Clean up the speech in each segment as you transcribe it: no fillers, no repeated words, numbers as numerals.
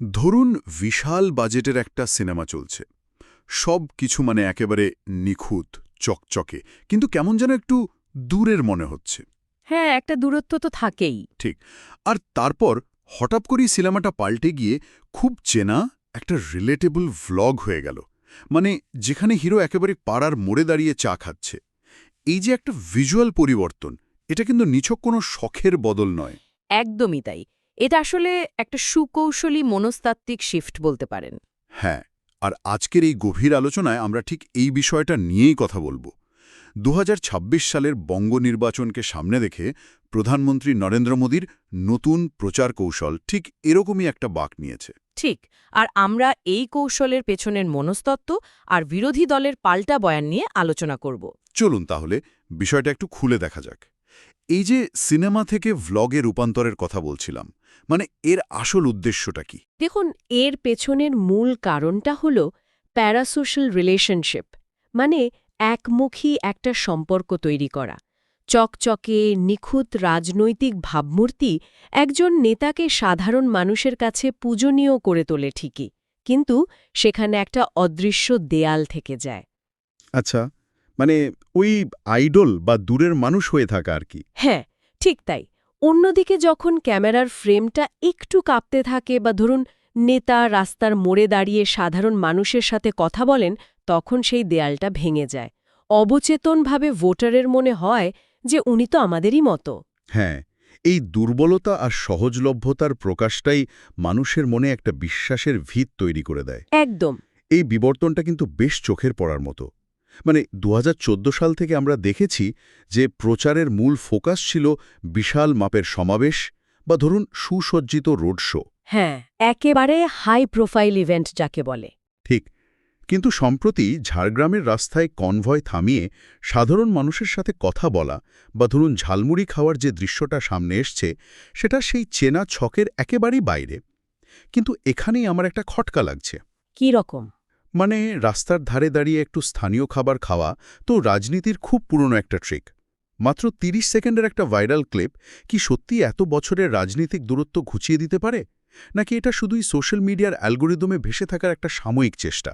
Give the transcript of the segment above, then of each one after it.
ধরুন বিশাল বাজেটের একটা সিনেমা চলছে, সব কিছু মানে একেবারে নিখুঁত, চকচকে, কিন্তু কেমন যেন একটু দূরের মনে হচ্ছে। হ্যাঁ, একটা দূরত্ব তো থাকেই। ঠিক। আর তারপর হঠাৎ করেই সিনেমাটা পাল্টে গিয়ে খুব চেনা একটা রিলেটেবল ভ্লগ হয়ে গেল। মানে যেখানে হিরো একেবারে পাড়ার মোড়ে দাঁড়িয়ে চা খাচ্ছে। এই যে একটা ভিজুয়াল পরিবর্তন, এটা কিন্তু নিছক কোনো শখের বদল নয়। একদমই তাই। এটা আসলে একটা সুকৌশলী মনস্তাত্ত্বিক শিফট বলতে পারেন। হ্যাঁ, আর আজকের এই গভীর আলোচনায় আমরা ঠিক এই বিষয়টা নিয়েই কথা বলবো। ২০২৬ সালের বঙ্গ নির্বাচনকে সামনে রেখে প্রধানমন্ত্রী নরেন্দ্র মোদীর নতুন প্রচার কৌশল ঠিক এরকমই একটা বাঁক নিয়েছে। ঠিক। আর আমরা এই কৌশলের পেছনের মনস্তত্ত্ব আর বিরোধী দলের পাল্টা বয়ান নিয়ে আলোচনা করব। চলুন তাহলে বিষয়টা একটু খুলে দেখা যাক। এই যে সিনেমা থেকে ভ্লগে রূপান্তরের কথা বলছিলাম, মানে এর আসল উদ্দেশ্যটা কি? দেখুন, এর পেছনের মূল কারণটা হল প্যারাসোশ্যাল রিলেশনশিপ, মানে একমুখী একটা সম্পর্ক তৈরি করা। চকচকে নিখুঁত রাজনৈতিক ভাবমূর্তি একজন নেতাকে সাধারণ মানুষের কাছে পূজনীয় করে তোলে ঠিকই, কিন্তু সেখানে একটা অদৃশ্য দেয়াল থেকে যায়। আচ্ছা, মানে ওই আইডল বা দূরের মানুষ হয়ে থাকা আর কি। হ্যাঁ, ঠিক তাই। অন্যদিকে যখন ক্যামেরার ফ্রেমটা একটু কাঁপতে থাকে বা ধরুন নেতা রাস্তার মোড়ে দাঁড়িয়ে সাধারণ মানুষের সাথে কথা বলেন, তখন সেই দেয়ালটা ভেঙে যায়। অবচেতনভাবে ভোটারের মনে হয় যে উনি তো আমাদেরই মতো। হ্যাঁ, এই দুর্বলতা আর সহজলভ্যতার প্রকাশটাই মানুষের মনে একটা বিশ্বাসের ভিত তৈরি করে দেয়। একদম। এই বিবর্তনটা কিন্তু বেশ চোখের পড়ার মতো। মানে ২০১৪ সাল থেকে আমরা দেখেছি যে প্রচারের মূল ফোকাস ছিল বিশাল মাপের সমাবেশ বা ধরুন সুসজ্জিত রোড শো। হ্যাঁ, একেবারে হাই প্রোফাইল ইভেন্ট যাকে বলে। ঠিক। কিন্তু সম্প্রতি ঝাড়গ্রামের রাস্তায় কনভয় থামিয়ে সাধারণ মানুষের সাথে কথা বলা বা ধরুন ঝালমুড়ি খাওয়ার যে দৃশ্যটা সামনে এসছে, সেটা সেই চেনা ছকের একেবারেই বাইরে। কিন্তু এখানেই আমার একটা খটকা লাগছে। কি রকম? মানে রাস্তার ধারে দাঁড়িয়ে একটু স্থানীয় খাবার খাওয়া তো রাজনীতির খুব পুরনো একটা ট্রিক। মাত্র ৩০ সেকেন্ডের একটা ভাইরাল ক্লিপ কি সত্যি এত বছরের রাজনীতিক দূরত্ব ঘুচিয়ে দিতে পারে, নাকি এটা শুধুই সোশ্যাল মিডিয়ার অ্যালগোরিদমে ভেসে থাকার একটা সাময়িক চেষ্টা?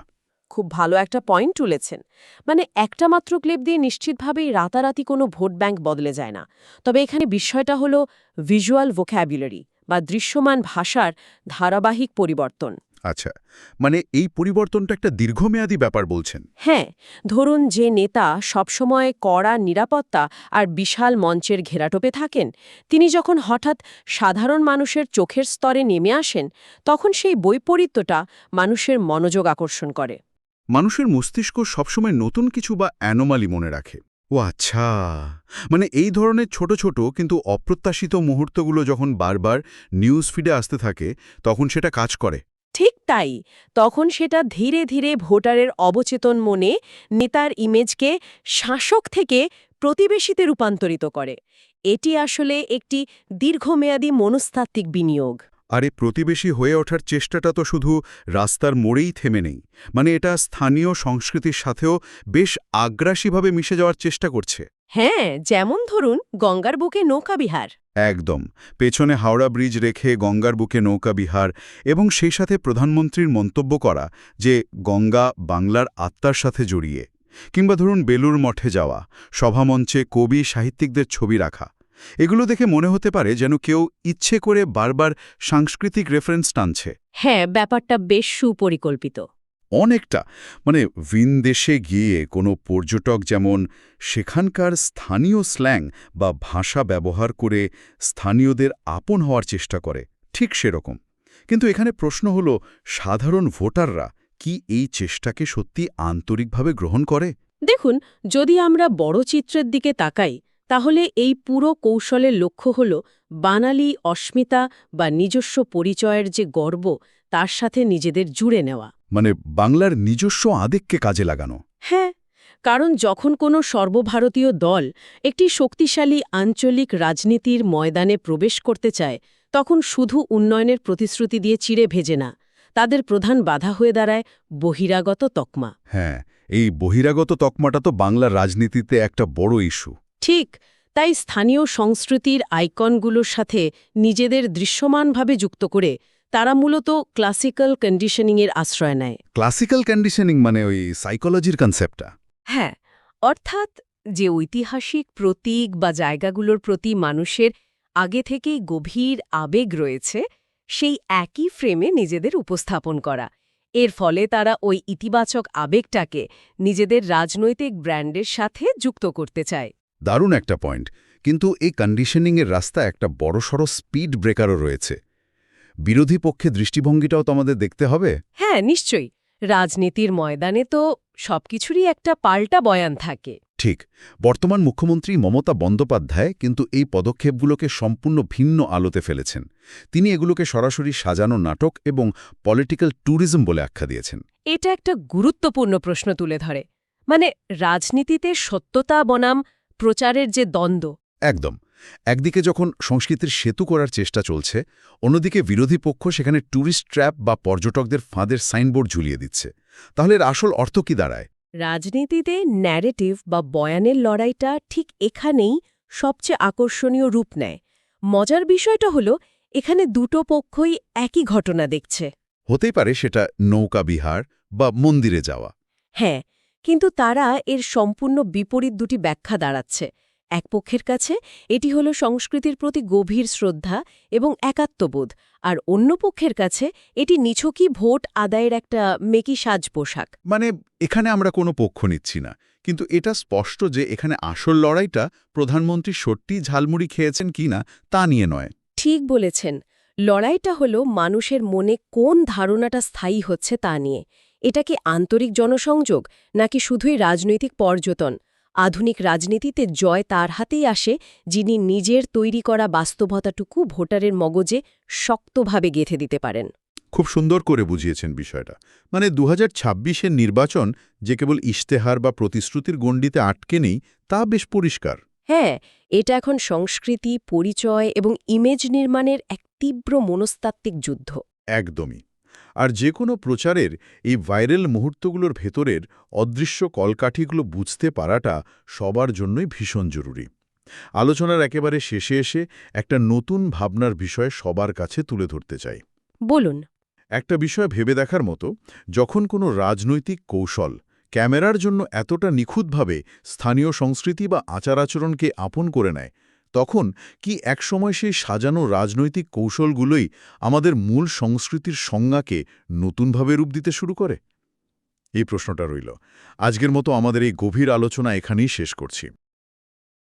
খুব ভালো একটা পয়েন্ট তুলেছেন। মানে একটা মাত্র ক্লিপ দিয়ে নিশ্চিতভাবেই রাতারাতি কোনো ভোট ব্যাংক বদলে যায় না। তবে এখানে বিষয়টা হলো ভিজুয়াল ভোক্যাবুলারি বা দৃশ্যমান ভাষার ধারাবাহিক পরিবর্তন। আচ্ছা, মানে এই পরিবর্তনটা একটা দীর্ঘমেয়াদী ব্যাপার বলছেন? হ্যাঁ, ধরুন যে নেতা সবসময় কড়া নিরাপত্তা আর বিশাল মঞ্চের ঘেরাটোপে থাকেন, তিনি যখন হঠাৎ সাধারণ মানুষের চোখের স্তরে নেমে আসেন, তখন সেই বৈপরীত্যটা মানুষের মনোযোগ আকর্ষণ করে। মানুষের মস্তিষ্ক সবসময় নতুন কিছু বা অ্যানোমালি মনে রাখে। ও আচ্ছা, মানে এই ধরনের ছোট ছোট কিন্তু অপ্রত্যাশিত মুহূর্তগুলো যখন বারবার নিউজ ফিডে আসতে থাকে, তখন সেটা কাজ করে। ঠিক তাই। তখন সেটা ধীরে ধীরে ভোটারের অবচেতন মনে নেতার ইমেজকে শাসক থেকে প্রতিবেশীতে রূপান্তরিত করে। এটি আসলে একটি দীর্ঘমেয়াদী মনস্তাত্ত্বিক বিনিয়োগ। আর এই প্রতিবেশী হয়ে ওঠার চেষ্টাটা তো শুধু রাস্তার মোড়েই থেমে নেই, মানে এটা স্থানীয় সংস্কৃতির সাথেও বেশ আগ্রাসীভাবে মিশে যাওয়ার চেষ্টা করছে। হ্যাঁ, যেমন ধরুন গঙ্গার বুকে নৌকাবিহার। একদম, পেছনে হাওড়া ব্রিজ রেখে গঙ্গার বুকে নৌকা বিহার, এবং সেই সাথে প্রধানমন্ত্রীর মন্তব্য করা যে গঙ্গা বাংলার আত্মার সাথে জড়িয়ে, কিংবা ধরুন বেলুর মঠে যাওয়া, সভামঞ্চে কবি সাহিত্যিকদের ছবি রাখা, এগুলো দেখে মনে হতে পারে যেন কেউ ইচ্ছে করে বারবার সাংস্কৃতিক রেফারেন্স টানছে। হ্যাঁ, ব্যাপারটা বেশ সুপরিকল্পিত। অনেকটা, মানে ভিনদেশে গিয়ে কোনো পর্যটক যেমন সেখানকার স্থানীয় স্ল্যাং বা ভাষা ব্যবহার করে স্থানীয়দের আপন হওয়ার চেষ্টা করে, ঠিক সেরকম। কিন্তু এখানে প্রশ্ন হলো, সাধারণ ভোটাররা কি এই চেষ্টাকে সত্যি আন্তরিকভাবে গ্রহণ করে? দেখুন, যদি আমরা বড় চিত্রের দিকে তাকাই, তাহলে এই পুরো কৌশলের লক্ষ্য হল বাঙালি অস্মিতা বা নিজস্ব পরিচয়ের যে গর্ব, তার সাথে নিজেদের জুড়ে নেওয়া। মানে বাংলার নিজস্ব আবেগকে কাজে লাগানো। হ্যাঁ, কারণ যখন কোনো সর্বভারতীয় দল একটি শক্তিশালী আঞ্চলিক রাজনীতির ময়দানে প্রবেশ করতে চায়, তখন শুধু উন্নয়নের প্রতিশ্রুতি দিয়ে চিড়ে ভেজে না, তাদের প্রধান বাধা হয়ে দাঁড়ায় বহিরাগত তকমা। হ্যাঁ, এই বহিরাগত তকমাটা তো বাংলার রাজনীতিতে একটা বড় ইস্যু। ঠিক, তাই স্থানীয় সংস্কৃতির আইকনগুলোর সাথে নিজেদের দৃশ্যমানভাবে যুক্ত করে তারা মূলত ক্লাসিক্যাল কন্ডিশনিংয়ের আশ্রয় নেয়। ক্লাসিক্যাল কন্ডিশনিং মানে ওই সাইকোলজির কনসেপ্টটা। হ্যাঁ, অর্থাৎ যে ঐতিহাসিক প্রতীক বা জায়গাগুলোর প্রতি মানুষের আগে থেকেই গভীর আবেগ রয়েছে, সেই একই ফ্রেমে নিজেদের উপস্থাপন করা। এর ফলে তারা ওই ইতিবাচক আবেগটাকে নিজেদের রাজনৈতিক ব্র্যান্ডের সাথে যুক্ত করতে চায়। দারুণ একটা পয়েন্ট, কিন্তু এই কন্ডিশনিংয়ের রাস্তা একটা বড়সড় স্পিড ব্রেকারও রয়েছে। বিরোধী পক্ষে দৃষ্টিভঙ্গিটাও তো আমাদের দেখতে হবে। হ্যাঁ, নিশ্চয়ই। রাজনীতির ময়দানে তো সবকিছুরই একটা পাল্টা বয়ান থাকে। ঠিক। বর্তমান মুখ্যমন্ত্রী মমতা বন্দ্যোপাধ্যায় কিন্তু এই পদক্ষেপগুলোকে সম্পূর্ণ ভিন্ন আলোতে ফেলেছেন। তিনি এগুলোকে সরাসরি সাজানো নাটক এবং পলিটিক্যাল ট্যুরিজম বলে আখ্যা দিয়েছেন। এটা একটা গুরুত্বপূর্ণ প্রশ্ন তুলে ধরে। মানে রাজনীতিতে সত্যতা বনাম প্রচারের যে দ্বন্দ্ব। একদম। একদিকে যখন সংস্কৃতির সেতু করার চেষ্টা চলছে, অন্যদিকে বিরোধী পক্ষ সেখানে ট্যুরিস্ট ট্র্যাপ বা পর্যটকদের ফাঁদের সাইনবোর্ড ঝুলিয়ে দিচ্ছে। তাহলে এর আসল অর্থ কি দাঁড়ায়? রাজনীতিতে ন্যারেটিভ বা বয়ানের লড়াইটা ঠিক এখানেই সবচেয়ে আকর্ষণীয় রূপ নেয়। মজার বিষয়টা হলো এখানে দুটো পক্ষই একই ঘটনা দেখছে। হতেই পারে সেটা নৌকা বিহার বা মন্দিরে যাওয়া। হ্যাঁ, কিন্তু তারা এর সম্পূর্ণ বিপরীত দুটি ব্যাখ্যা দাঁড়াচ্ছে। এক পক্ষের কাছে এটি হলো সংস্কৃতির প্রতি গভীর শ্রদ্ধা এবং একাত্মবোধ, আর অন্য পক্ষের কাছে এটি নিছকই ভোট আদায়ের একটা মেকি সাজ পোশাক। মানে এখানে আমরা কোনো পক্ষ নিচ্ছি না, কিন্তু এটা স্পষ্ট যে এখানে আসল লড়াইটা প্রধানমন্ত্রী সত্যি ঝালমুড়ি খেয়েছেন কিনা তা নিয়ে নয়। ঠিক বলেছেন। লড়াইটা হলো মানুষের মনে কোন ধারণাটা স্থায়ী হচ্ছে তা নিয়ে। এটা কি আন্তরিক জনসংযোগ নাকি শুধুই রাজনৈতিক পর্যটন? আধুনিক রাজনীতিতে জয় তার হাতেই আসে যিনি নিজের তৈরি করা বাস্তবতাটুকু ভোটারের মগজে শক্তভাবে গেঁথে দিতে পারেন। খুব সুন্দর করে বুঝিয়েছেন বিষয়টা। মানে 2026-এর নির্বাচন যে কেবল ইশতেহার বা প্রতিশ্রুতির গণ্ডিতে আটকে নেই, তা বেশ পরিষ্কার। হ্যাঁ, এটা এখন সংস্কৃতি, পরিচয় এবং ইমেজ নির্মাণের এক তীব্র মনস্তাত্ত্বিক যুদ্ধ। একদমই। আর যে কোনো প্রচারের এই ভাইরাল মুহূর্তগুলোর ভেতরের অদৃশ্য কলকাঠিগুলো বুঝতে পারাটা সবার জন্যই ভীষণ জরুরি। আলোচনার একেবারে শেষে এসে একটা নতুন ভাবনার বিষয় সবার কাছে তুলে ধরতে চাই। বলুন। একটা বিষয় ভেবে দেখার মতো, যখন কোনো রাজনৈতিক কৌশল ক্যামেরার জন্য এতটা নিখুঁতভাবে স্থানীয় সংস্কৃতি বা আচার-আচরণকে আপন করে নেয়, তখন কি একসময় সেই সাজানো রাজনৈতিক কৌশলগুলোই আমাদের মূল সংস্কৃতির সংজ্ঞাকে নতুনভাবে রূপ দিতে শুরু করে? এই প্রশ্নটা রইল। আজকের মতো আমাদের এই গভীর আলোচনা এখানেই শেষ করছি।